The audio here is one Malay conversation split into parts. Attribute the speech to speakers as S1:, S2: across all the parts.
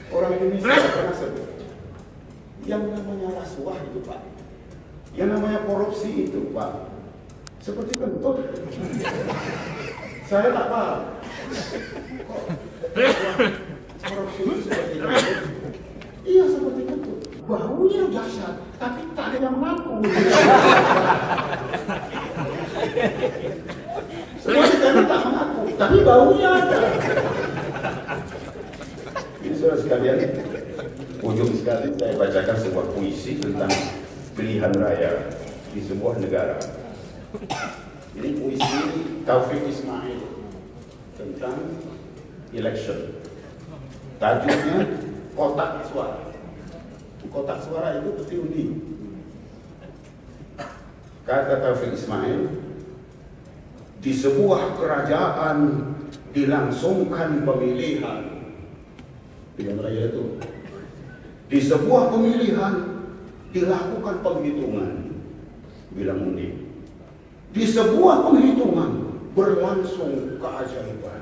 S1: Orang Indonesia pernah sebut. Yang namanya rasuah itu Pak, yang namanya korupsi itu Pak, seperti kentut. Saya tak paham. Korupsi itu seperti kentut. Iya seperti kentut. Baunya dahsyat, tapi tak ada yang mengaku. Semua negara tak mengaku, tapi baunya ada. Ini saudara sekalian, ujung sekali saya bacakan sebuah puisi tentang pilihan raya di sebuah negara. Ini puisi Taufik Ismail tentang election. Tajuknya kotak suara. Kotak suara itu peti undi. Kata Taufik Ismail, di sebuah kerajaan dilangsungkan pemilihan. Pilihan raya itu. Di sebuah pemilihan dilakukan penghitungan, bilang undi. Di sebuah penghitungan berlangsung keajaiban.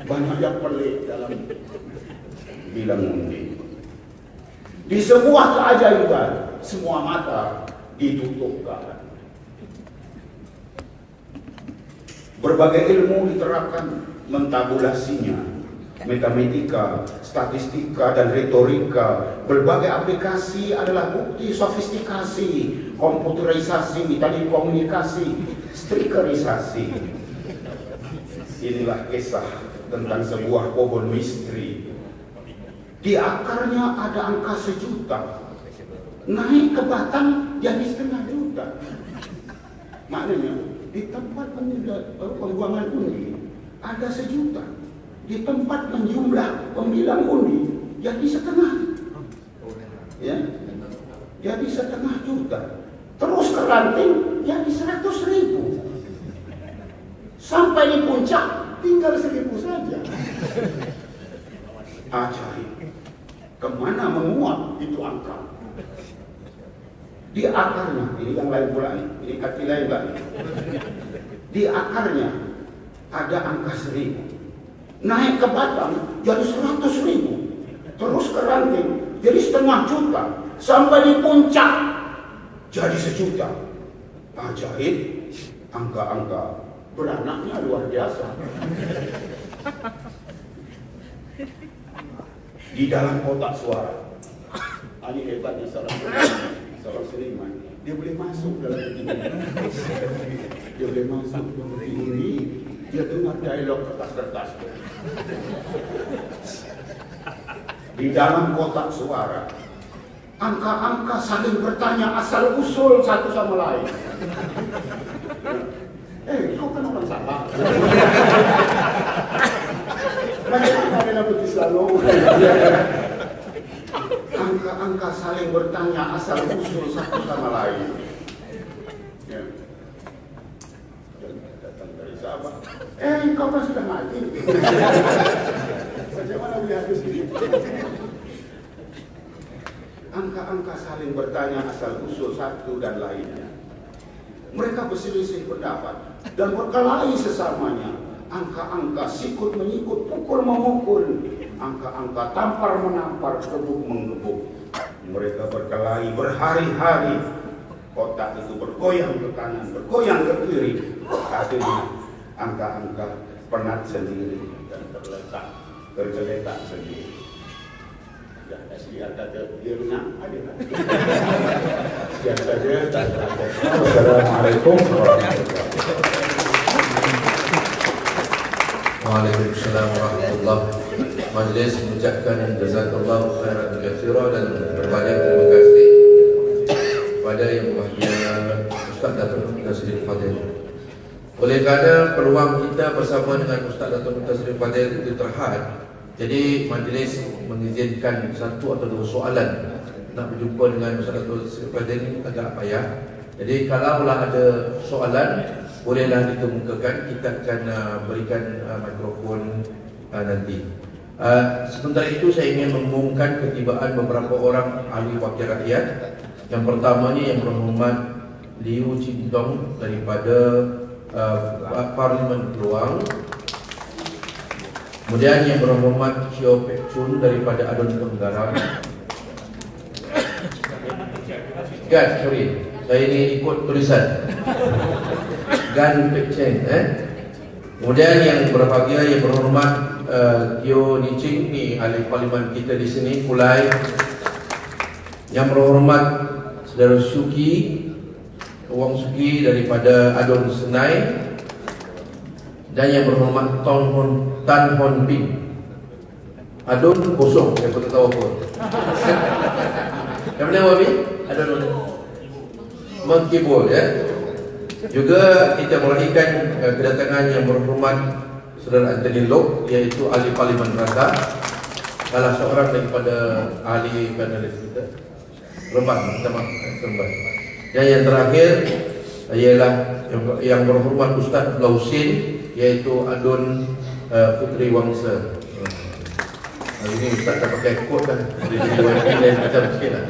S1: Banyak yang pelik dalam bilang undi. Di sebuah keajaiban semua mata ditutupkan. Berbagai ilmu diterapkan mentabulasinya, matematika, statistika, dan retorika. Berbagai aplikasi adalah bukti sofistikasi, komputerisasi, telekomunikasi, strikerisasi. Inilah kisah tentang sebuah pohon misteri. Di akarnya ada angka 1 juta, naik ke batang jadi 0,5 juta. Maknanya di tempat pembuangan undi ada 1 juta. Di tempat menjumlah pembilang undi jadi 0,5, ya, jadi 0,5 juta. Terus ke ranting jadi 100.000. Sampai di puncak tinggal 1.000 saja. Ajaib. Kemana menguap itu angka? Di akarnya, ini yang lain pula nih, ini arti lain lagi. Di akarnya ada angka 1.000. Naik ke batang jadi 100.000. Terus ke ranting jadi 0,5 juta. Sampai di puncak jadi 1 juta. Ajaib, angka-angka beranaknya luar biasa. Di dalam kotak suara, ini hebatnya seorang seniman, dia boleh masuk dalam ini. Dia boleh masuk ke ini, dia dengar dialog kertas-kertas. Di dalam kotak suara, angka-angka saling bertanya asal usul satu sama lain. Kau kan orang salah. Bagaimana dengan putih selalu? Angka-angka saling bertanya asal usul satu sama lain. Ya. Datang dari sahabat. Kau kan sudah mati. Bagaimana melihat ini? Angka-angka saling bertanya asal usul satu dan lainnya. Mereka berselisih pendapat dan berkelahi sesamanya. Angka-angka sikut menyikut, pukul memukul. Angka-angka tampar menampar, gebuk menggebuk. Mereka berkelahi berhari-hari. Kotak itu bergoyang ke kanan, bergoyang ke kiri. Akhirnya angka-angka penat sendiri dan tergeletak sendiri. Ya, lihat kata dia menang, ada kan? Sekian saja. Assalamualaikum warahmatullahi wabarakatuh.
S2: Waalaikumsalam warahmatullahi wabarakatuh. Majlis mengucapkan jazakallahu khairan katsiran dan berbanyak terima kasih kepada yang berbahagia Ustaz Datuk Tasrif Fadil. Oleh kerana peluang kita bersama dengan Ustaz Datuk Tasrif Fadil itu terhad, jadi majlis mengizinkan satu atau dua soalan. Nak berjumpa dengan Ustaz Datuk Tasrif Fadil ini agak payah. Jadi kalaulah ada soalan, bolehlah dikemukakan, kita akan berikan mikrofon nanti. Sementara itu saya ingin mengumumkan ketibaan beberapa orang ahli wakil rakyat. Yang pertamanya yang berhormat Liu Chintong daripada Parlimen Keluang. Kemudian yang berhormat Hyo Pek Chun daripada Adun Tenggara. Sorry, saya ini ikut tulisan Gan Pek Cheng. Kemudian yang berbahagia, yang berhormat Tio Ni Ching, ni ahli parlimen kita di sini, Kulai. Yang berhormat Saudara Suki, Wong Suki daripada Adun Senai. Dan yang berhormat Tan Hon Ping. Adun kosong, saya pun tak tahu apa. Yang mana Wabi? Adun Mengkibul, ya. Juga kita meraihkan kedatangan yang berhormat Saudara Anthony Lok, iaitu ahli parlimen rasa, salah seorang daripada ahli panelis kita. Minta maaf. Dan yang terakhir ialah yang berhormat Ustaz Lausin, iaitu Adun Putri Wangsa. Hari ini Ustaz tak pakai kod kan, dia macam sikit lah.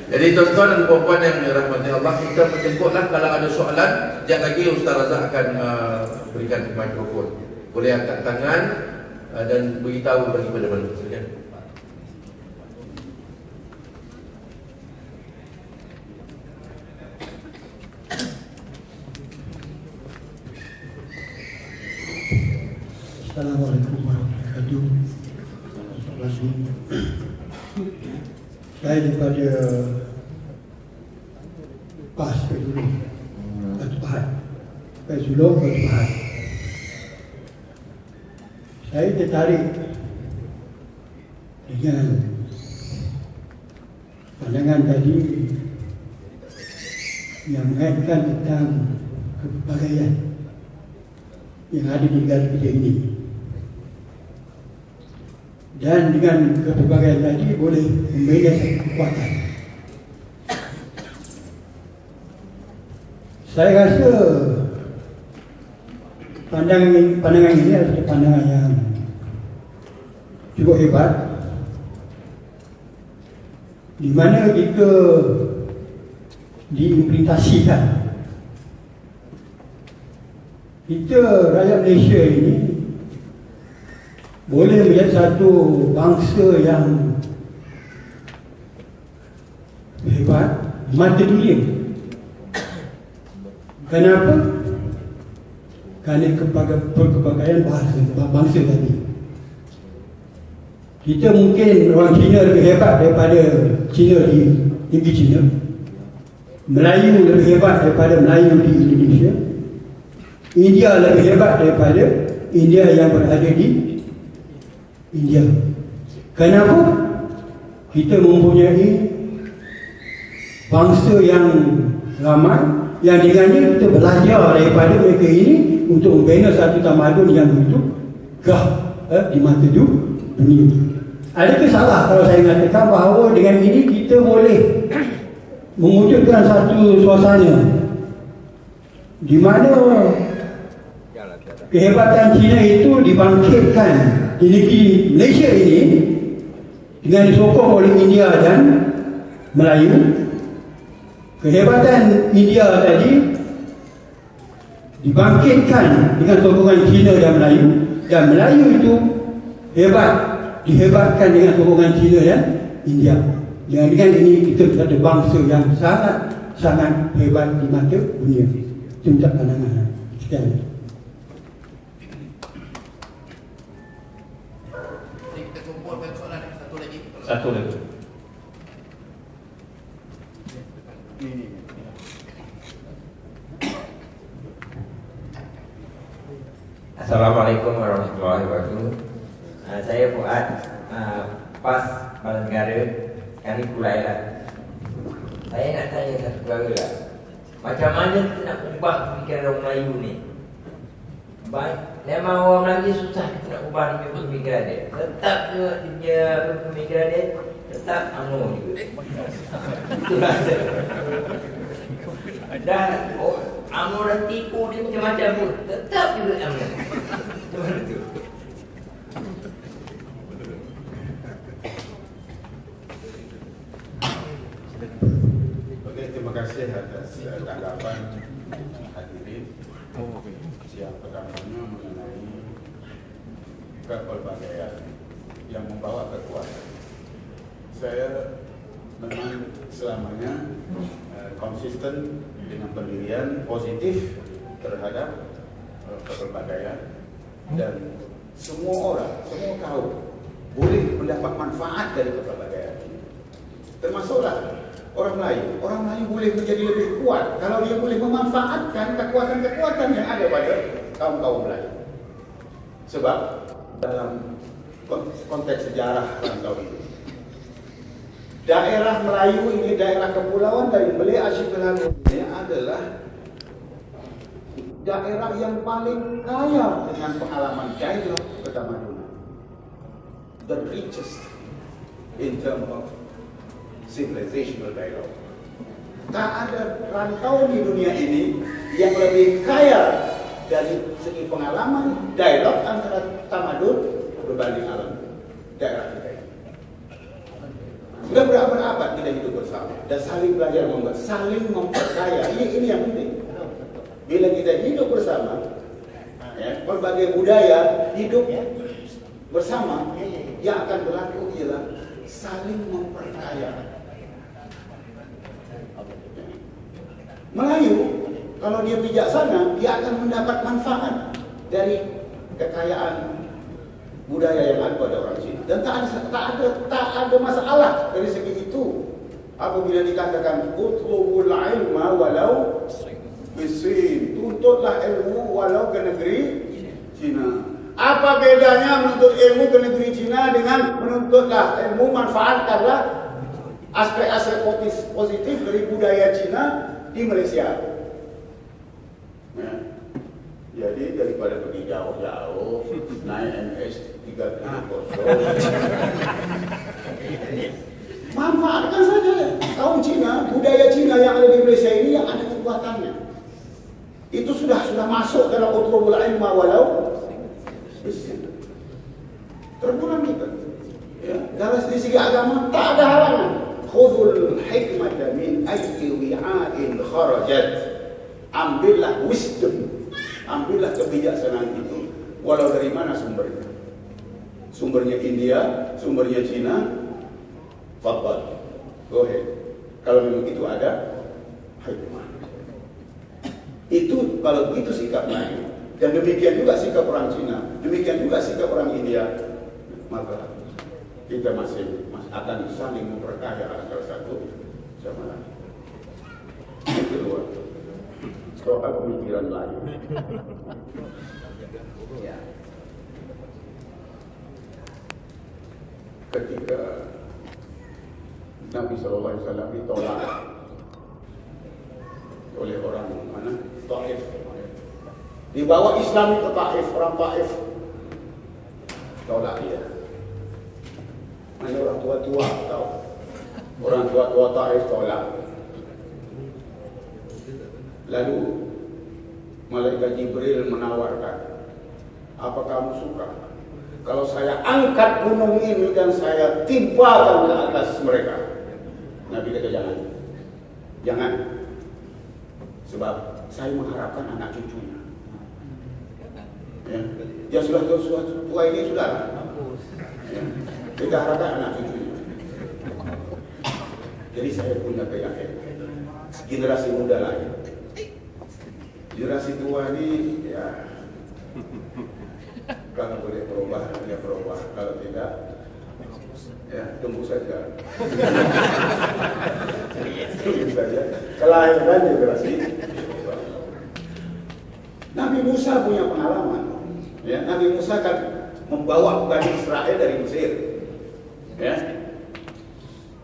S2: Jadi tuan-tuan dan puan-puan yang dirahmati Allah, kita menjemputlah kalau ada soalan. Sekejap lagi Ustaz Razak akan berikan mikrofon. Boleh angkat tangan dan beritahu bagi mana-mana. Silakan.
S3: Assalamualaikum warahmatullahi wabarakatuh. Saya daripada PAS dulu, Batu Pahat, Sulong Batu Pahat. Saya tertarik dengan pandangan tadi yang mengaitkan tentang kepelbagaian yang ada di negara kita ini. Dan dengan kepelbagaian tadi boleh memberikan satu kekuatan. Saya rasa pandangan ini adalah pandangan yang cukup hebat, di mana jika diimplementasikan, kita rakyat Malaysia ini boleh menjadi satu bangsa yang hebat di mata dunia. Kenapa? Kerana kepelbagaian bangsa tadi. Kita mungkin orang Cina lebih hebat daripada Cina di negeri Cina, Melayu lebih hebat daripada Melayu di Indonesia, India lebih hebat daripada India yang berada di India. Kenapa? Kita mempunyai bangsa yang ramai, yang dengannya kita belajar daripada mereka ini untuk membina satu tamadun yang begitu gah di mata dunia. Adakah salah kalau saya mengatakan bahawa dengan ini kita boleh mewujudkan satu suasana di mana kehebatan Cina itu dibangkitkan di negeri Malaysia ini dengan disokong oleh India dan Melayu. Kehebatan India tadi dibangkitkan dengan sokongan Cina dan Melayu itu dihebatkan dengan sokongan Cina dan India. Dan dengan ini kita ada bangsa yang sangat hebat di mata dunia. Itu minta pandangan. Sekian.
S1: Satu lagi.
S4: Assalamualaikum warahmatullahi wabarakatuh. Saya Fuad, PAS Badan Negara. Kami Kulai lah. Saya nak tanya satu perkara lah. Macam mana kita nak ubah pemikiran orang Melayu ni? Memang orang Melayu susah kita nak ubah dia pemikiran dia. Tetap dia pemikiran dia tetap UMNO juga. Itulah dia. Dan UMNO dah tipu dia macam-macam pun tetap juga UMNO. Macam tu?
S1: Okey, terima kasih atas tanggapan hadirin. Yang pertamanya mengenai kepelbagaian yang membawa kekuatan. Saya memang selamanya konsisten dengan pendirian positif terhadap kepelbagaian, dan semua orang, semua kaum boleh mendapat manfaat dari kepelbagaian ini. Termasuklah orang Melayu. Orang Melayu boleh menjadi lebih kuat kalau dia boleh memanfaatkan kekuatan-kekuatan yang ada pada kaum-kaum Melayu. Sebab dalam konteks sejarah rantau ini, daerah Melayu ini, daerah kepulauan dari Malay Archipelago ini adalah daerah yang paling kaya dengan pengalaman dialog ketamadunan. The richest in terms of civilizational dialogue. Tak ada rantau di dunia ini yang lebih kaya dari segi pengalaman dialog antara tamadun berbanding alam daerah kita ini. Sudah berabad-abad kita hidup bersama dan saling belajar membuat, saling memperkaya. Ini yang penting. Bila kita hidup bersama, ya, berbagai budaya hidup bersama, yang akan berlaku ialah saling memperkaya. Melayu, kalau dia bijaksana, dia akan mendapat manfaat dari kekayaan budaya yang ada pada orang Cina. Dan tak ada masalah dari segi itu. Apabila dikatakan utlubul ilma walau bisin, tuntutlah ilmu walau ke negeri Cina. Apa bedanya menuntut ilmu ke negeri Cina dengan menuntutlah ilmu, manfaatkanlah aspek-aspek positif dari budaya Cina di Malaysia. Ya. Jadi daripada pergi jauh-jauh naik MS 330, manfaatkan saja kaum Cina, budaya Cina yang ada di Malaysia ini yang ada kekuatannya. Itu sudah masuk dalam utlubul ilma walau terpulang kita. Ya, dari segi agama tak ada halangan. Khudhul hikmata min ayyi wi'ain kharajat. Ambillah wisdom, ambillah kebijaksanaan itu walau dari mana sumbernya. Sumbernya India, sumbernya Cina, fadhal, go ahead. Kalau memang itu ada hikmah. Itu kalau begitu sikap Melayu, dan demikian juga sikap orang Cina, demikian juga sikap orang India, maka kita masih akan saling memperkaya antara satu sama lain. Yang kedua, soal pemikiran Melayu. Ya. Ketika Nabi SAW ditolak oleh orang mana? Taif. Dibawa Islam ke Taif, orang Taif tolak dia. Hanya orang tua-tua tahu. Orang tua-tua Taif tolak. Lalu malaikat Jibril menawarkan, apa kamu suka kalau saya angkat gunung ini dan saya timpakan ke atas mereka? Nabi kata jangan. Jangan. Sebab saya mengharapkan anak cucunya. Ya sudah tua ini sudah. Ya. Kita harapkan anak cucunya. Jadi saya punya keyakinan generasi muda lain. Generasi tua ini ya kalau boleh berubah, dia berubah. Kalau tidak, ya tunggu saja. Tunggu saja. Kelahiran generasi. Nabi Musa punya pengalaman. Ya, Nabi Musa kan membawa Bani Israel dari Mesir. Ya.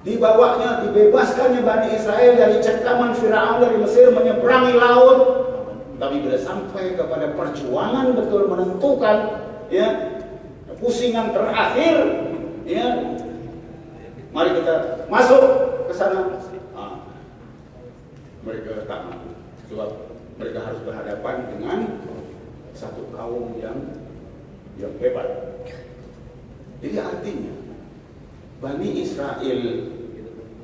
S1: Dibawanya, dibebaskannya Bani Israel dari cengkaman Firaun dari Mesir, menyeberangi laut. Tapi bila sampai kepada perjuangan betul menentukan, ya, pusingan terakhir, ya, mari kita masuk ke sana. Mereka tak mampu, sebab mereka harus berhadapan dengan satu kaum yang hebat. Jadi artinya Bani Israel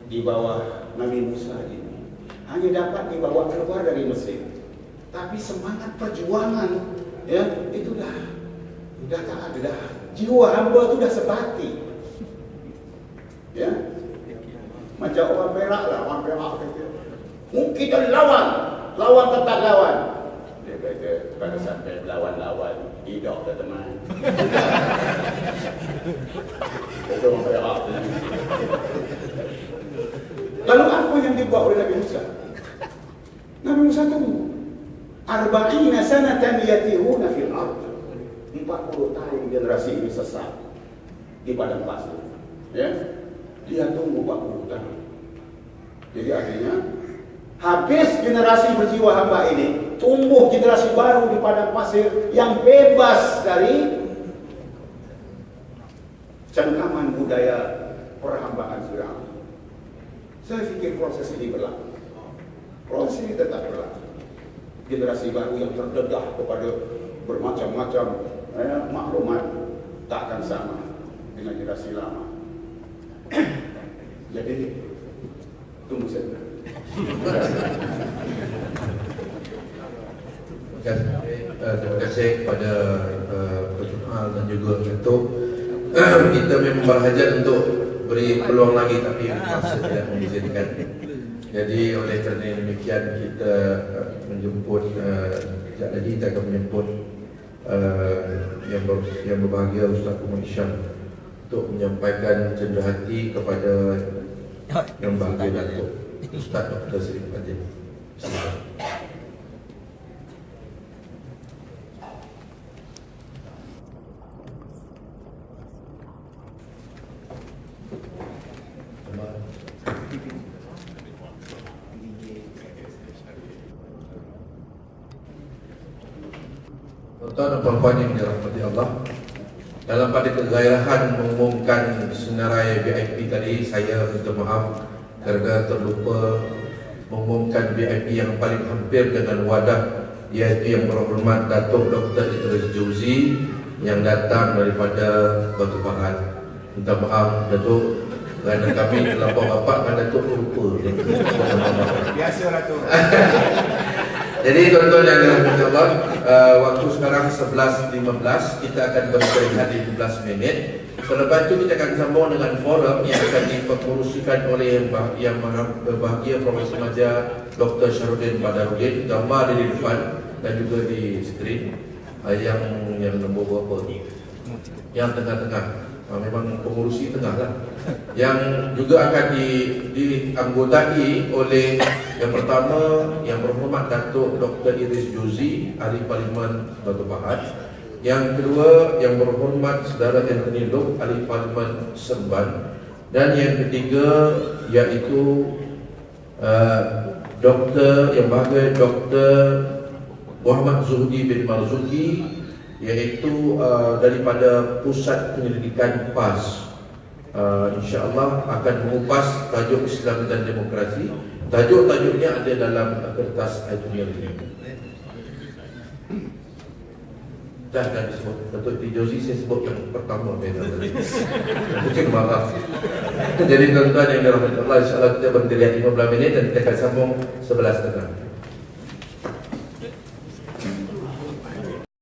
S1: di bawah Nabi Musa ini hanya dapat dibawa keluar dari Mesir, tapi semangat perjuangan, ya, itu dah tak ada, jiwa hamba tu dah sebati. Ya, macam orang Perak lah, orang Perak kata, kita lawan tetap lawan. Dia kata, pada sampai lawan tidak dah teman. Itu orang Perak. Lalu apa yang dibuat oleh Nabi Musa? Nabi Musa tunggu 40 sanatan yatihuna fil ard. 40 tahun generasi ini sesat di padang pasir. Ya, dia tunggu 40 tahun. Jadi artinya habis generasi berjiwa hamba ini, tumbuh generasi baru di padang pasir yang bebas dari cengkaman budaya perhambaan Firaun. Saya fikir proses ini berlaku. Proses ini tetap berlaku. Generasi baru yang terdedah kepada bermacam-macam maklumat tak akan sama dengan generasi lama. Jadi tunggu saja.
S2: Terima kasih kepada Dr. Al dan juga Datuk. Kita memang berhajat untuk beri peluang lagi, tapi masa tidak mengizinkan. Jadi oleh kerana demikian kita menjemput sekejap lagi kita akan menjemput yang berbahagia Ustaz Umar Isyam untuk menyampaikan cenderahati kepada yang bahagia Datuk Ustaz Dr. Seri Fadil. Tuan-tuan dan puan-puan yang dirahmati Allah, dalam pada kegairahan mengumumkan senarai VIP tadi, saya minta maaf kerana terlupa mengumumkan VIP yang paling hampir dengan wadah, iaitu yang berhormat Datuk Dr. Idris Jauzi yang datang daripada Batu Pahat. Minta maaf Datuk, kerana kami terlampau rapat dengan Datuk lupa.
S1: Biasalah tu.
S2: Jadi tuan-tuan yang dirahmati Allah, waktu sekarang 11.15, kita akan beristirahat 15 minit. Selepas itu kita akan sambung dengan forum yang akan dipengurusikan oleh yang berbahagia Profesor Maja Dr. Syarudin Badarudin. Gambar di depan dan juga di skrin. Yang nombor berapa? Yang tengah-tengah. Memang pengurusi tengah lah. Yang juga akan dianggotai oleh yang pertama yang berhormat Datuk Dr. Idris Jauzi, Ahli Parlimen Batu Pahat. Yang kedua yang berhormat Saudara Anthony Loh, Ahli Parlimen Seremban. Dan yang ketiga iaitu Doktor yang bahagia Dr. Muhammad Zuhdi bin Marzuki, iaitu daripada Pusat Penyelidikan PAS. InsyaAllah akan mengupas tajuk Islam dan Demokrasi. Tajuk-tajuknya ada dalam kertas Aitumil ini. Dah disebut Datuk Jauzi, saya sebut yang pertama. Mungkin maaf. Jadi tuan-tuan yang dirahmati Allah, insyaAllah kita berhenti 15 minit dan kita akan sambung 11.30.